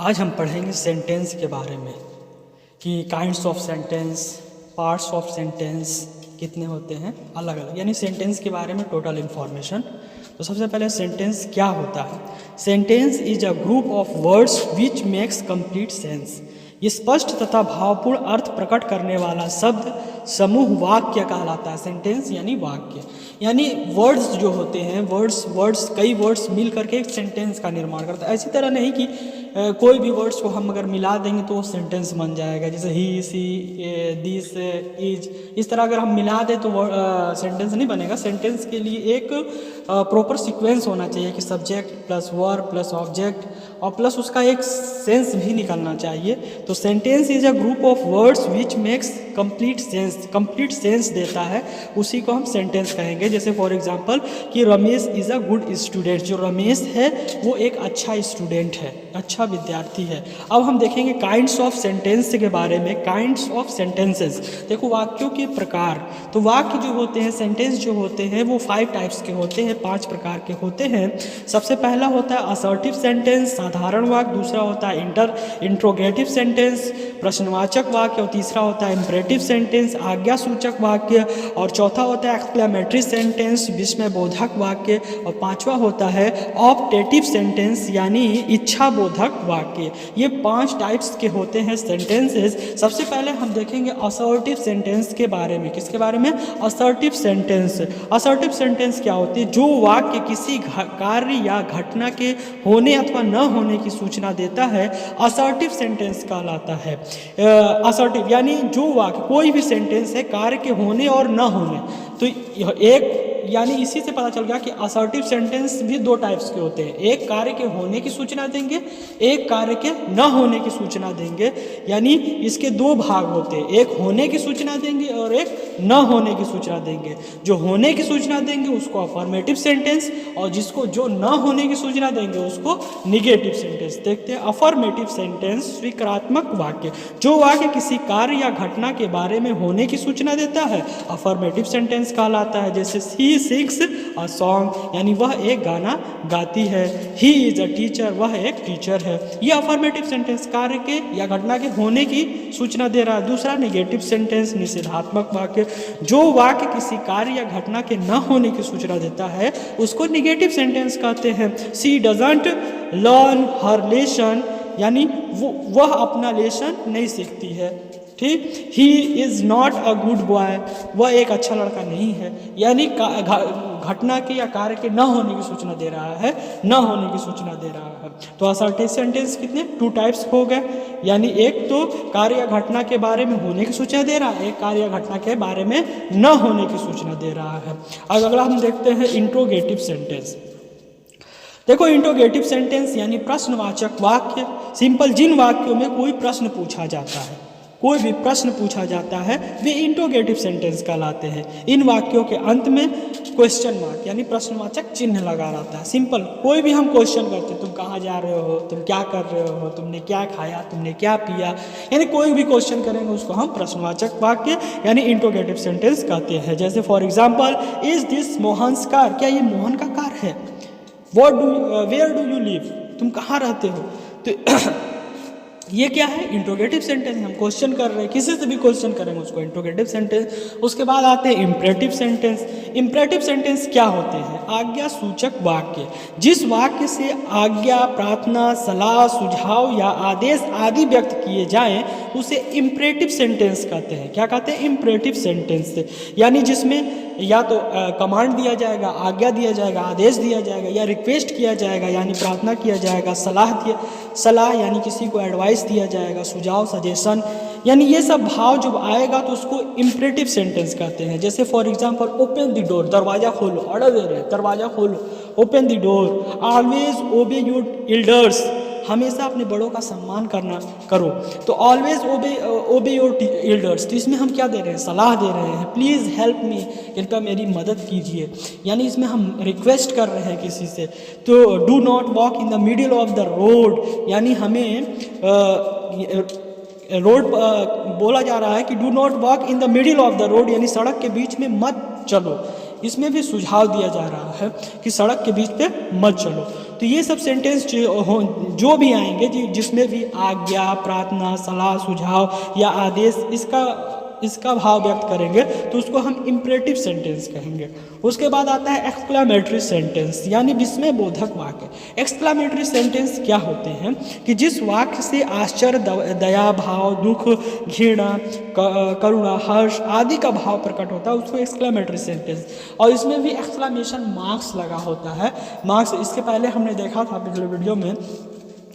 आज हम पढ़ेंगे सेंटेंस के बारे में कि kinds of sentence, parts of sentence कितने होते हैं, अलग अलग, यानी सेंटेंस के बारे में टोटल इन्फॉर्मेशन। तो सबसे पहले सेंटेंस क्या होता है। Sentence is a group of words which makes complete sense. ये स्पष्ट तथा भावपूर्ण अर्थ प्रकट करने वाला शब्द समूह वाक्य कहलाता है। सेंटेंस यानी वाक्य, यानी वर्ड्स जो होते हैं, वर्ड्स कई वर्ड्स मिल करके एक सेंटेंस का निर्माण करता है। ऐसी तरह नहीं कि कोई भी वर्ड्स को हम अगर मिला देंगे तो वो सेंटेंस बन जाएगा। जैसे ही, सी, दिस, इज, इस तरह अगर हम मिला दें तो सेंटेंस नहीं बनेगा। सेंटेंस के लिए एक प्रॉपर सीक्वेंस होना चाहिए कि subject plus verb plus object और प्लस उसका एक सेंस भी निकलना चाहिए। तो sentence is a group of words which makes complete sense देता है, उसी को हम सेंटेंस कहेंगे। जैसे फॉर एग्जांपल कि Ramesh is a good student. जो रमेश है वो एक अच्छा स्टूडेंट है, अच्छा विद्यार्थी है। अब हम देखेंगे काइंड्स ऑफ सेंटेंस के बारे में। काइंड्स ऑफ सेंटेंसेस, देखो वाक्यों के प्रकार। तो वाक्य जो होते हैं, सेंटेंस जो होते हैं वो 5 टाइप्स के होते हैं, 5 प्रकार के होते हैं। सबसे पहला होता है असर्टिव सेंटेंस, साधारण वाक्य। दूसरा होता है इंट्रोगेटिव सेंटेंस, प्रश्नवाचक वाक्य। और तीसरा होता है इंपरेटिव सेंटेंस, आज्ञा सूचक वाक्य। और चौथा होता है एक्सक्लेमेटरी सेंटेंस, विस्मय बोधक वाक्य। और पांचवा होता है ऑप्टेटिव सेंटेंस, यानी इच्छा बोधक वाक्य। ये 5 टाइप्स के होते हैं सेंटेंसेस। सबसे पहले हम देखेंगे असर्टिव सेंटेंस के बारे में। किसके बारे में? Assertive sentence. असर्टिव सेंटेंस क्या होती है? जो वाक्य किसी कार्य या घटना के होने अथवा न होने की सूचना देता है, असर्टिव सेंटेंस कहलाता है। असर्टिव यानी जो वाक्य, कोई भी सेंटेंस है कार्य के होने और न होने, तो एक यानी इसी से पता चल गया कि असर्टिव सेंटेंस भी 2 टाइप्स के होते हैं। एक कार्य के होने की सूचना देंगे, एक कार्य के न होने की सूचना देंगे। यानी इसके 2 भाग होते हैं, एक होने की सूचना देंगे और एक न होने की सूचना देंगे। जो होने की सूचना देंगे उसको अफर्मेटिव सेंटेंस, और जो न होने की सूचना देंगे उसको निगेटिव सेंटेंस। देखते हैं अफर्मेटिव सेंटेंस, स्वीकारात्मक वाक्य। जो वाक्य किसी कार्य या घटना के बारे में होने की सूचना देता है, अफर्मेटिव सेंटेंस कहलाता है। जैसे ही सिंग्स अ सॉन्ग, यानी वह एक गाना गाती है। ही इज अ टीचर, वह एक टीचर है। यह अफर्मेटिव सेंटेंस कार्य के या घटना के होने की सूचना दे रहा है। दूसरा निगेटिव सेंटेंस, निषेधात्मक वाक्य। जो वाक्य किसी कार्य या घटना के न होने की सूचना देता है उसको निगेटिव सेंटेंस कहते हैं। She doesn't learn her lesson, यानी वह अपना लेसन नहीं सीखती है। ठीक। He is not a good boy, वह एक अच्छा लड़का नहीं है। यानी घटना के या कार्य के न होने की सूचना दे रहा है, न होने की सूचना दे रहा है। तो असर्टिव सेंटेंस कितने 2 टाइप्स हो गए, यानी एक तो कार्य या घटना के बारे में होने की सूचना दे रहा है, एक कार्य या घटना के बारे में न होने की सूचना दे रहा है। अब अगला हम देखते हैं इंट्रोगेटिव सेंटेंस। देखो इंट्रोगेटिव सेंटेंस यानी प्रश्नवाचक वाक्य। सिंपल, जिन वाक्यों में कोई प्रश्न पूछा जाता है, कोई भी प्रश्न पूछा जाता है, वे इंट्रोगेटिव सेंटेंस कहलाते हैं। इन वाक्यों के अंत में क्वेश्चन मार्क यानी प्रश्नवाचक चिन्ह लगा रहता है। सिंपल, कोई भी हम क्वेश्चन करते हैं, तुम कहाँ जा रहे हो, तुम क्या कर रहे हो, तुमने क्या खाया, तुमने क्या पिया, यानी कोई भी क्वेश्चन करेंगे उसको हम प्रश्नवाचक वाक्य यानी इंट्रोगेटिव सेंटेंस कहते हैं। जैसे for example, is this Mohan's car, क्या ये मोहन का कार है? वेयर डू यू लिव, तुम कहाँ रहते हो? तो ये क्या है? Interrogative sentence. हम क्वेश्चन कर रहे हैं, किसी से भी क्वेश्चन करेंगे उसको इंट्रोगेटिव सेंटेंस। उसके बाद आते हैं इंपरेटिव सेंटेंस। इंपरेटिव सेंटेंस क्या होते हैं? आज्ञा सूचक वाक्य। जिस वाक्य से आज्ञा, प्रार्थना, सलाह, सुझाव या आदेश आदि व्यक्त किए जाएं उसे इंपरेटिव सेंटेंस कहते हैं। क्या कहते हैं? Imperative sentence. यानी जिसमें या तो कमांड दिया जाएगा, आज्ञा दिया जाएगा, आदेश दिया जाएगा, या रिक्वेस्ट किया जाएगा यानी प्रार्थना किया जाएगा, सलाह यानी किसी को एडवाइस दिया जाएगा, सुझाव, सजेशन, यानी ये सब भाव जब आएगा तो उसको इंपरेटिव सेंटेंस कहते हैं। जैसे for example, open the door, दरवाजा खोलो, ऑर्डर दे रहे हैं, दरवाजा खोलो, ओपन द डोर। ऑलवेज ओबे योर एल्डर्स, हमेशा अपने बड़ों का सम्मान करो। तो ऑलवेज ओबे योर एल्डर्स, तो इसमें हम क्या दे रहे हैं? सलाह दे रहे हैं। प्लीज़ हेल्प मी, कृपया मेरी मदद कीजिए, यानी इसमें हम रिक्वेस्ट कर रहे हैं किसी से। तो do not walk in the middle of the road, यानी हमें रोड बोला जा रहा है कि do not walk in the middle of the road, यानी सड़क के बीच में मत चलो। इसमें भी सुझाव दिया जा रहा है कि सड़क के बीच पे मत चलो। तो ये सब सेंटेंस जो भी आएंगे जिसमें भी आज्ञा, प्रार्थना, सलाह, सुझाव या आदेश इसका भाव व्यक्त करेंगे तो उसको हम इम्परेटिव सेंटेंस कहेंगे। उसके बाद आता है एक्सक्लामेटरी सेंटेंस यानी विस्मय बोधक वाक्य। एक्सक्लामेटरी सेंटेंस क्या होते हैं कि जिस वाक्य से आश्चर्य, दया भाव, दुख, घृणा, करुणा, हर्ष आदि का भाव प्रकट होता है उसको एक्सक्लामेटरी सेंटेंस, और इसमें भी एक्सक्लामेशन मार्क्स लगा होता है। मार्क्स इसके पहले हमने देखा था पिछले वीडियो में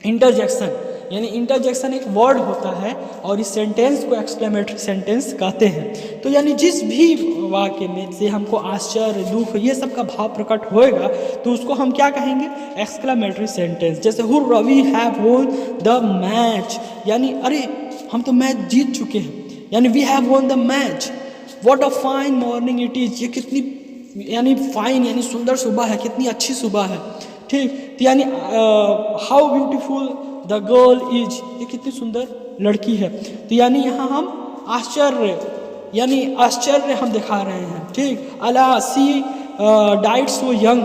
इंटरजेक्शन, यानी इंटरजेक्शन एक वर्ड होता है और इस सेंटेंस को एक्सक्लेमेटरी सेंटेंस कहते हैं। तो यानी जिस भी वाक्य में से हमको आश्चर्य, दुख ये सब का भाव प्रकट होएगा तो उसको हम क्या कहेंगे, एक्सक्लेमेटरी सेंटेंस। जैसे hurrah we have won the match, यानी अरे हम तो मैच जीत चुके हैं, यानी we have won the match. What a fine morning it is, ये कितनी यानी फाइन यानी सुंदर सुबह है, कितनी अच्छी सुबह है, ठीक। तो यानी how beautiful the girl is, ये कितनी सुंदर लड़की है। तो यानी यहाँ हम आश्चर्य यानी आश्चर्य हम दिखा रहे हैं, ठीक। अला सी डाइड सो यंग,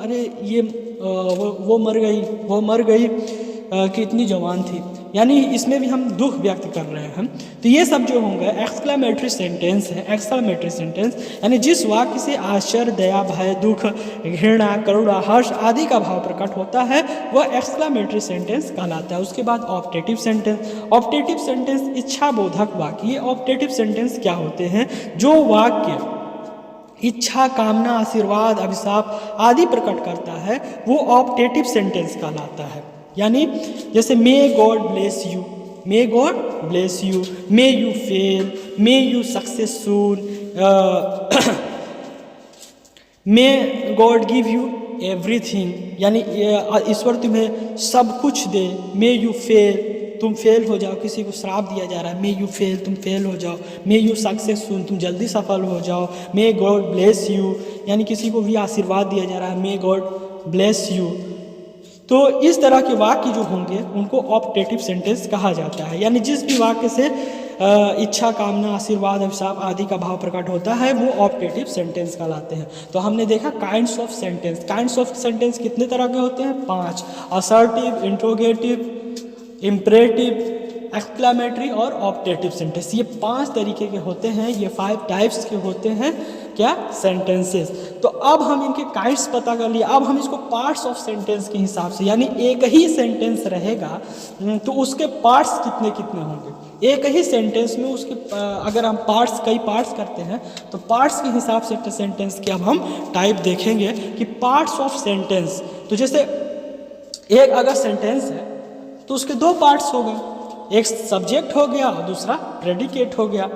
अरे ये वो मर गई कितनी जवान थी, यानी इसमें भी हम दुख व्यक्त कर रहे हैं। तो ये सब जो होंगे एक्सक्लेमेटरी सेंटेंस है। एक्सक्लेमेटरी सेंटेंस यानी जिस वाक्य से आश्चर्य, दया, भय, दुख, घृणा, करुणा, हर्ष आदि का भाव प्रकट होता है वह एक्सक्लेमेटरी सेंटेंस कहलाता है। उसके बाद ऑप्टेटिव सेंटेंस। ऑप्टेटिव सेंटेंस इच्छा बोधक वाक्य। ये ऑप्टेटिव सेंटेंस क्या होते हैं, जो वाक्य इच्छा, कामना, आशीर्वाद, अभिशाप आदि प्रकट करता है वो ऑप्टेटिव सेंटेंस कहलाता है। यानी जैसे may God bless you, may God bless you, may you fail, may you success soon, may God give you everything, यानी ईश्वर तुम्हें सब कुछ दे। मे यू फेल, तुम फेल हो जाओ, किसी को श्राप दिया जा रहा है, मे यू फेल, तुम फेल हो जाओ। मे यू सक्सेस सून, तुम जल्दी सफल हो जाओ। मे गॉड ब्लेस यू, यानी किसी को भी आशीर्वाद दिया जा रहा है, मे गॉड ब्लेस यू। तो इस तरह के वाक्य जो होंगे उनको ऑप्टेटिव सेंटेंस कहा जाता है। यानी जिस भी वाक्य से इच्छा, कामना, आशीर्वाद, अभिशाप आदि का भाव प्रकट होता है वो ऑप्टेटिव सेंटेंस कहलाते हैं। तो हमने देखा kinds of sentence. Kinds of sentence कितने तरह के होते हैं, 5। असर्टिव, इंट्रोगेटिव, इम्परेटिव, एक्सक्लेमेटरी और ऑप्टेटिव सेंटेंस। ये 5 तरीके के होते हैं, ये 5 टाइप्स के होते हैं क्या, सेंटेंसेस। तो अब हम इनके काइंड्स पता कर लिए। अब हम इसको पार्ट्स ऑफ सेंटेंस के हिसाब से, यानी एक ही सेंटेंस रहेगा तो उसके पार्ट्स कितने कितने होंगे। एक ही सेंटेंस में उसके अगर हम कई पार्ट्स करते हैं तो पार्ट्स के हिसाब से सेंटेंस के अब हम टाइप देखेंगे कि पार्ट्स ऑफ सेंटेंस। तो जैसे एक अगर सेंटेंस है तो उसके 2 पार्ट्स हो गए, एक सब्जेक्ट हो गया और दूसरा प्रेडिकेट हो गया,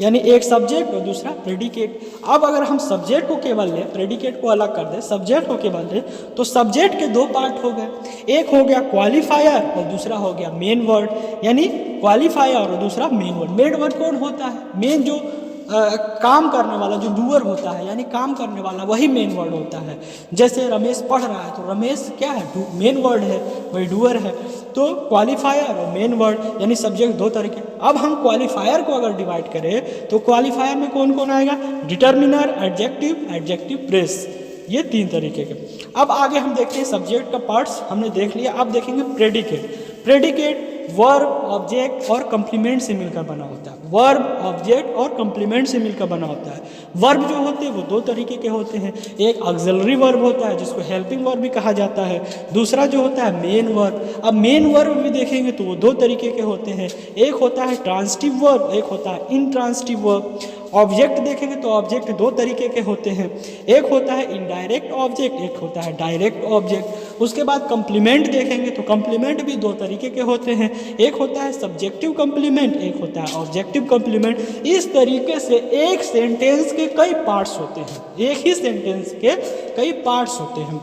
यानी एक सब्जेक्ट और दूसरा प्रेडिकेट। अब अगर हम सब्जेक्ट को केवल लें, प्रेडिकेट को अलग कर दें, सब्जेक्ट को केवल लें तो सब्जेक्ट के 2 पार्ट हो गए, एक हो गया क्वालिफायर और दूसरा हो गया मेन वर्ड। यानी क्वालिफायर और दूसरा मेन वर्ड। मेन वर्ड कौन होता है, मेन जो काम करने वाला, जो डूअर होता है, यानी काम करने वाला, वही मेन वर्ड होता है। जैसे रमेश पढ़ रहा है तो रमेश क्या है, मेन वर्ड है, वही डूअर है। तो क्वालिफायर और मेन वर्ड यानी सब्जेक्ट 2 तरह के। अब हम क्वालिफायर को अगर डिवाइड करें तो क्वालिफायर में कौन कौन आएगा, डिटर्मिनर, एडजेक्टिव, एडजेक्टिव प्रेस, ये 3 तरीके के। अब आगे हम देखते हैं सब्जेक्ट का पार्ट्स हमने देख लिया। अब देखेंगे प्रेडिकेट। प्रेडिकेट वर्ब, ऑब्जेक्ट और कंप्लीमेंट से मिलकर बना होता है। वर्ब, ऑब्जेक्ट और कंप्लीमेंट से मिलकर बना होता है। वर्ब जो होते हैं वो 2 तरीके के होते हैं, एक ऑक्सिलरी वर्ब होता है जिसको हेल्पिंग वर्ब भी कहा जाता है, दूसरा जो होता है मेन वर्ब। अब मेन वर्ब भी देखेंगे तो वो 2 तरीके के होते हैं, एक होता है ट्रांसिटिव वर्ब, एक होता है इनट्रांसिटिव वर्ब। ऑब्जेक्ट देखेंगे तो ऑब्जेक्ट 2 तरीके के होते हैं, एक होता है इनडायरेक्ट ऑब्जेक्ट, एक होता है डायरेक्ट ऑब्जेक्ट। उसके बाद कंप्लीमेंट देखेंगे तो कंप्लीमेंट भी 2 तरीके के होते हैं, एक होता है सब्जेक्टिव कंप्लीमेंट, एक होता है ऑब्जेक्टिव कंप्लीमेंट। इस तरीके से एक सेंटेंस के कई पार्ट्स होते हैं, एक ही सेंटेंस के कई पार्ट्स होते हैं।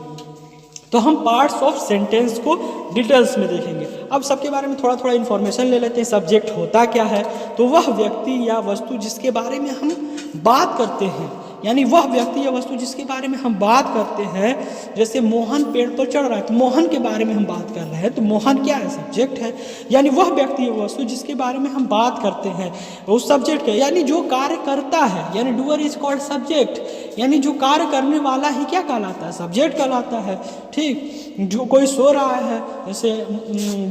तो हम पार्ट्स ऑफ सेंटेंस को डिटेल्स में देखेंगे। अब सबके बारे में थोड़ा थोड़ा इन्फॉर्मेशन ले लेते हैं। सब्जेक्ट होता क्या है, तो वह व्यक्ति या वस्तु जिसके बारे में हम बात करते हैं, यानी वह व्यक्ति या वस्तु जिसके बारे में हम बात करते हैं। जैसे मोहन पेड़ पर चढ़ रहा है तो मोहन के बारे में हम बात कर रहे हैं, तो मोहन क्या है, सब्जेक्ट है। यानी वह व्यक्ति या वस्तु जिसके बारे में हम बात करते हैं उस सब्जेक्ट का, यानी जो कार्य करता है, यानी डूअर इज कॉल्ड सब्जेक्ट। यानी जो कार्य करने वाला ही क्या कहलाता है, सब्जेक्ट कहलाता है। ठीक, जो कोई सो रहा है, जैसे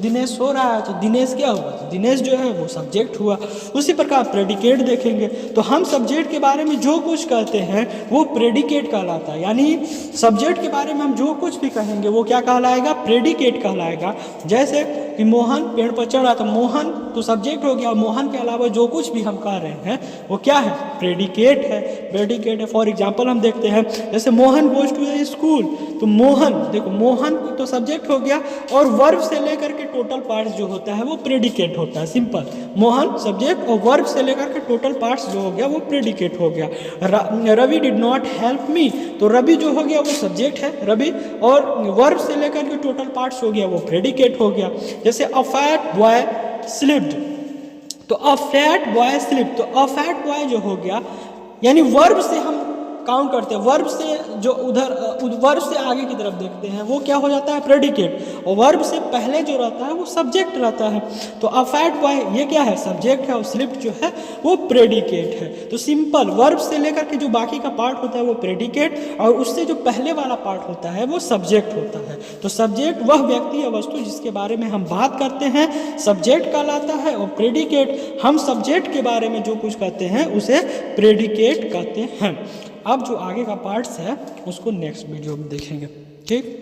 दिनेश सो रहा है तो दिनेश क्या हुआ, तो दिनेश जो है वो सब्जेक्ट हुआ। उसी प्रकार प्रेडिकेट देखेंगे तो हम सब्जेक्ट के बारे में जो कुछ कहते हैं वो प्रेडिकेट कहलाता है, यानी सब्जेक्ट के बारे में हम जो कुछ भी कहेंगे वो क्या कहलाएगा, प्रेडिकेट कहलाएगा। जैसे कि मोहन पेड़ पर चढ़ा तो मोहन तो सब्जेक्ट हो गया, मोहन के अलावा जो कुछ भी हम कह रहे हैं वो क्या है, प्रेडिकेट है, प्रेडिकेट है। फॉर एग्जांपल हम देखते हैं जैसे Mohan goes to the school, तो मोहन देखो मोहन तो सब्जेक्ट हो गया और वर्ब से लेकर के टोटल पार्ट्स जो होता है वो प्रेडिकेट होता है। सिंपल, मोहन सब्जेक्ट और वर्ब से लेकर के टोटल पार्ट्स जो हो गया वो प्रेडिकेट हो गया। Ravi did not help me, तो रवि जो हो गया वो सब्जेक्ट है रवि, और वर्ब से लेकर के टोटल पार्ट्स हो गया वो प्रेडिकेट हो गया। जैसे अ फैट बॉय स्लिप्ड, तो अ फैट बॉय स्लिप, तो अ फैट बॉय जो हो गया यानी वर्ब से हम काउंट करते हैं, वर्ब से जो उधर वर्ब से आगे की तरफ देखते हैं वो क्या हो जाता है, प्रेडिकेट, और वर्ब से पहले जो रहता है वो सब्जेक्ट रहता है। तो अ फैट बॉय ये क्या है, सब्जेक्ट है, और स्लिप्ड जो है वो प्रेडिकेट है। तो सिंपल, वर्ब से लेकर के जो बाकी का पार्ट होता है वो प्रेडिकेट, और उससे जो पहले वाला पार्ट होता है वो सब्जेक्ट होता है। तो सब्जेक्ट वह व्यक्ति या वस्तु जिसके बारे में हम बात करते हैं सब्जेक्ट कहलाता है, और प्रेडिकेट हम सब्जेक्ट के बारे में जो कुछ कहते हैं उसे प्रेडिकेट कहते हैं। अब जो आगे का पार्ट्स है उसको नेक्स्ट वीडियो में देखेंगे। ठीक।